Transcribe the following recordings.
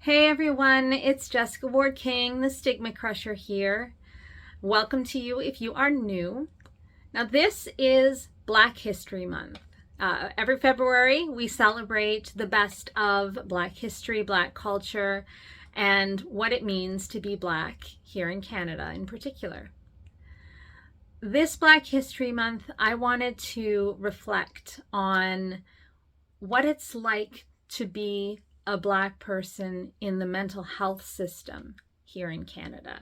Hey everyone, it's Jessica Ward King, the Stigma Crusher here. Welcome to you if you are new. Now, this is Black History Month. Every February, we celebrate the best of Black history, Black culture, and what it means to be Black here in Canada in particular. This Black History Month, I wanted to reflect on what it's like to be a Black person in the mental health system here in Canada.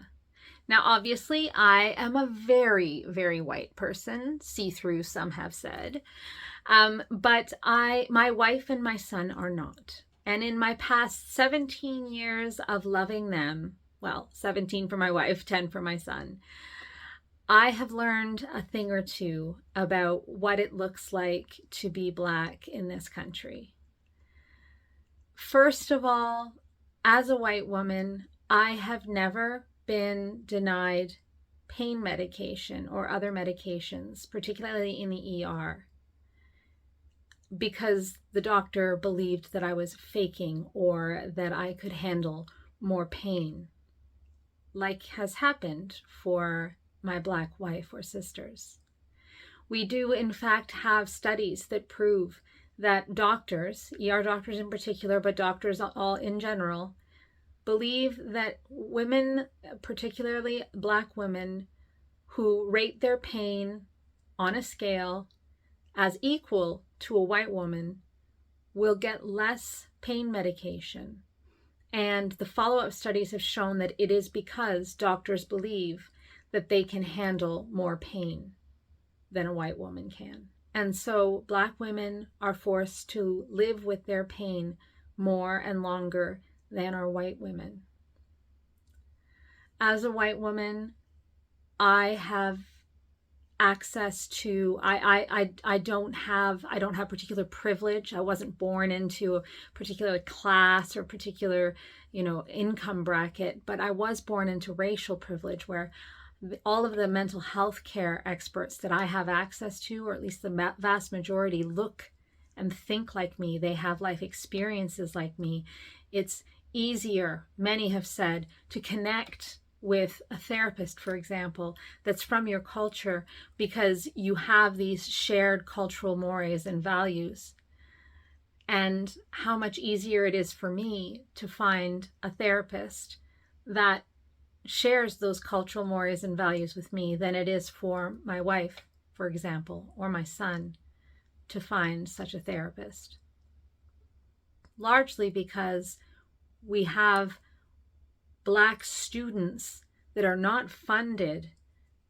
Now, obviously, I am a very, very white person, see-through, some have said, but my wife and my son are not. And in my past 17 years of loving them, well, 17 for my wife, 10 for my son, I have learned a thing or two about what it looks like to be Black in this country. First of all, as a white woman, I have never been denied pain medication or other medications, particularly in the ER, because the doctor believed that I was faking or that I could handle more pain, like has happened for my Black wife or sisters. We do, in fact, have studies that prove that doctors, ER doctors in particular, but doctors all in general, believe that women, particularly Black women, who rate their pain on a scale as equal to a white woman, will get less pain medication. And the follow-up studies have shown that it is because doctors believe that they can handle more pain than a white woman can. And so Black women are forced to live with their pain more and longer than are white women. As a white woman, I have access to, I don't have particular privilege. I wasn't born into a particular class or particular, income bracket, but I was born into racial privilege where all of the mental health care experts that I have access to, or at least the vast majority, look and think like me. They have life experiences like me. It's easier, many have said, to connect with a therapist, for example, that's from your culture because you have these shared cultural mores and values. And how much easier it is for me to find a therapist that shares those cultural mores and values with me than it is for my wife, for example, or my son to find such a therapist. Largely because we have Black students that are not funded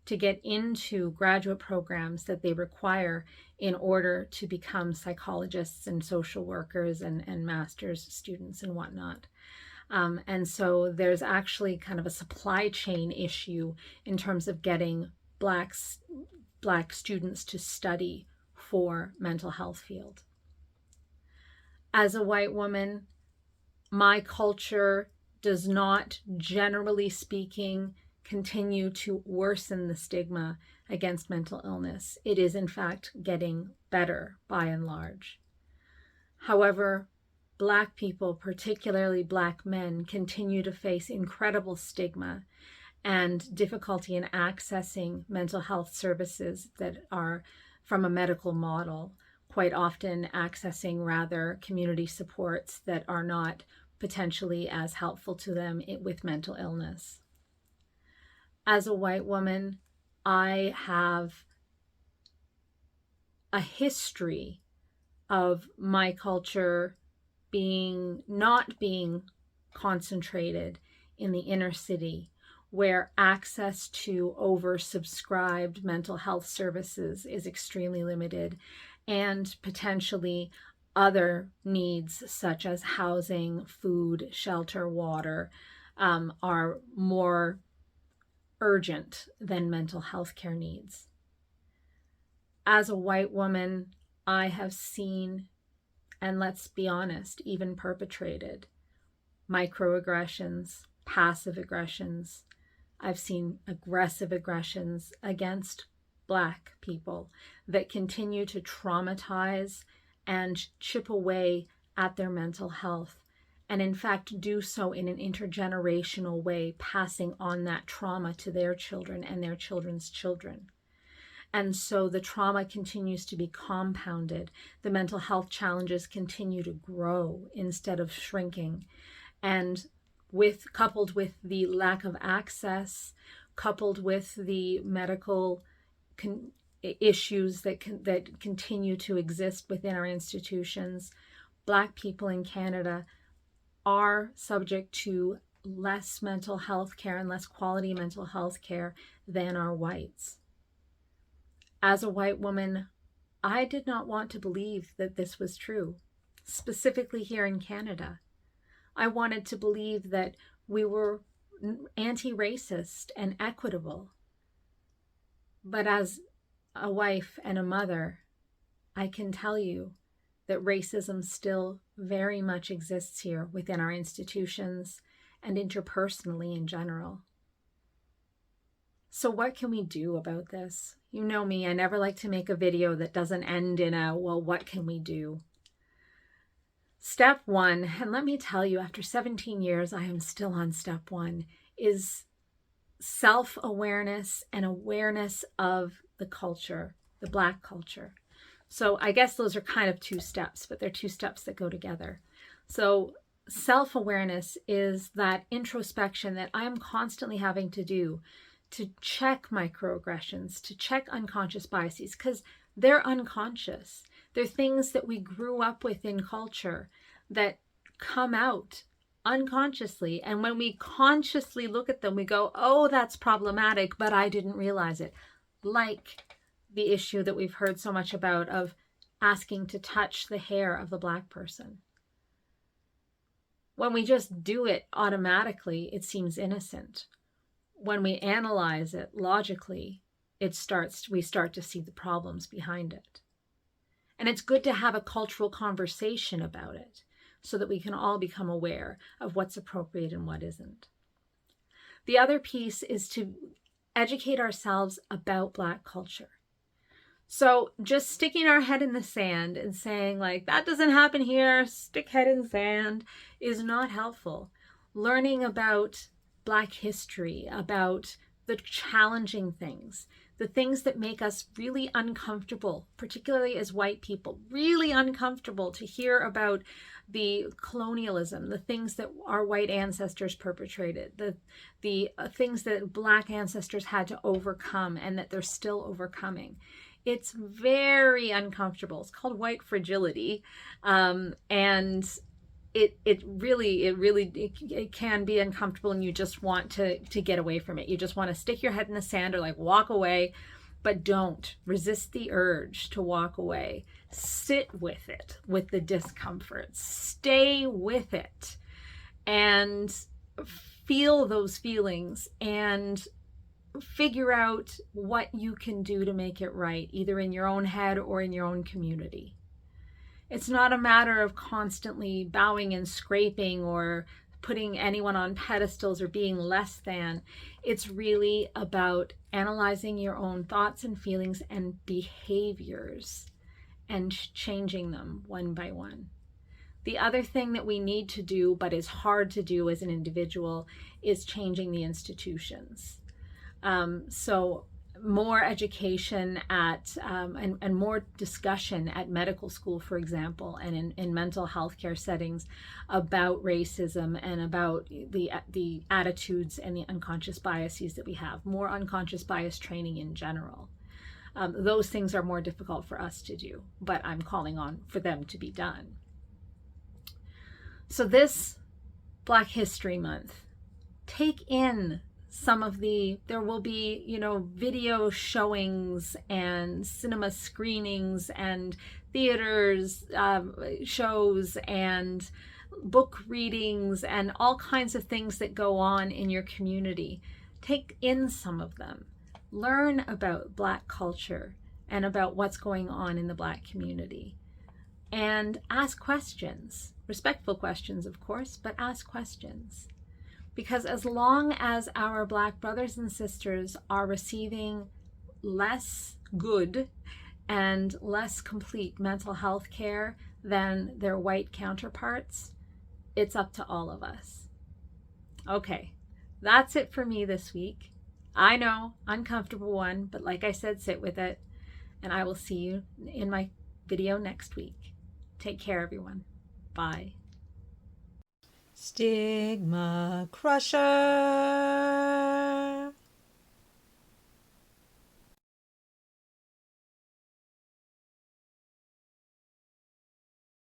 to get into graduate programs that they require in order to become psychologists and social workers and master's students and whatnot. And so there's actually kind of a supply chain issue in terms of getting Black students to study for mental health field. As a white woman, my culture does not, generally speaking, continue to worsen the stigma against mental illness. It is, in fact, getting better by and large. However, Black people, particularly Black men, continue to face incredible stigma and difficulty in accessing mental health services that are from a medical model, quite often accessing rather community supports that are not potentially as helpful to them with mental illness. As a white woman, I have a history of my culture not being concentrated in the inner city, where access to oversubscribed mental health services is extremely limited, and potentially other needs such as housing, food, shelter, water are more urgent than mental health care needs. As a white woman, I have seen, and let's be honest, even perpetrated microaggressions, passive aggressions. I've seen aggressive aggressions against Black people that continue to traumatize and chip away at their mental health and in fact do so in an intergenerational way, passing on that trauma to their children and their children's children. And so the trauma continues to be compounded. The mental health challenges continue to grow instead of shrinking. And coupled with the lack of access, coupled with the medical issues that continue to exist within our institutions, Black people in Canada are subject to less mental health care and less quality mental health care than our whites. As a white woman, I did not want to believe that this was true, specifically here in Canada. I wanted to believe that we were anti-racist and equitable. But as a wife and a mother, I can tell you that racism still very much exists here within our institutions and interpersonally in general. So what can we do about this? You know me, I never like to make a video that doesn't end in a, well, what can we do? Step one, and let me tell you, after 17 years, I am still on step one, is self-awareness and awareness of the culture, the Black culture. So I guess those are kind of two steps, but they're two steps that go together. So self-awareness is that introspection that I'm constantly having to do to check microaggressions, to check unconscious biases, because they're unconscious. They're things that we grew up with in culture that come out unconsciously. And when we consciously look at them, we go, oh, that's problematic, but I didn't realize it. Like the issue that we've heard so much about of asking to touch the hair of a Black person. When we just do it automatically, it seems innocent. When we analyze it logically, we start to see the problems behind it. And it's good to have a cultural conversation about it so that we can all become aware of what's appropriate and what isn't. The other piece is to educate ourselves about Black culture. So just sticking our head in the sand and saying like, that doesn't happen here, stick head in sand, is not helpful. Learning about Black history, about the challenging things, the things that make us really uncomfortable, particularly as white people, really uncomfortable to hear about the colonialism, the things that our white ancestors perpetrated, the things that Black ancestors had to overcome and that they're still overcoming. It's very uncomfortable. It's called white fragility. And it really can be uncomfortable, and you just want to get away from it. You just want to stick your head in the sand or like walk away, but don't resist the urge to walk away. Sit with it, with the discomfort, stay with it and feel those feelings and figure out what you can do to make it right, either in your own head or in your own community. It's not a matter of constantly bowing and scraping or putting anyone on pedestals or being less than. It's really about analyzing your own thoughts and feelings and behaviors and changing them one by one. The other thing that we need to do, but is hard to do as an individual, is changing the institutions. So more education at and more discussion at medical school, for example, and in mental health care settings about racism and about the attitudes and the unconscious biases that we have. More unconscious bias training in general. Those things are more difficult for us to do, but I'm calling on for them to be done. So this Black History Month, take in some of there will be, video showings and cinema screenings and theaters, shows and book readings and all kinds of things that go on in your community. Take in some of them. Learn about Black culture and about what's going on in the Black community. And ask questions, respectful questions, of course, but ask questions. Because as long as our Black brothers and sisters are receiving less good and less complete mental health care than their white counterparts, It's up to all of us. Okay, that's it for me this week. I know, uncomfortable one, but like I said, sit with it. And I will see you in my video next week. Take care, everyone. Bye. Stigma Crusher.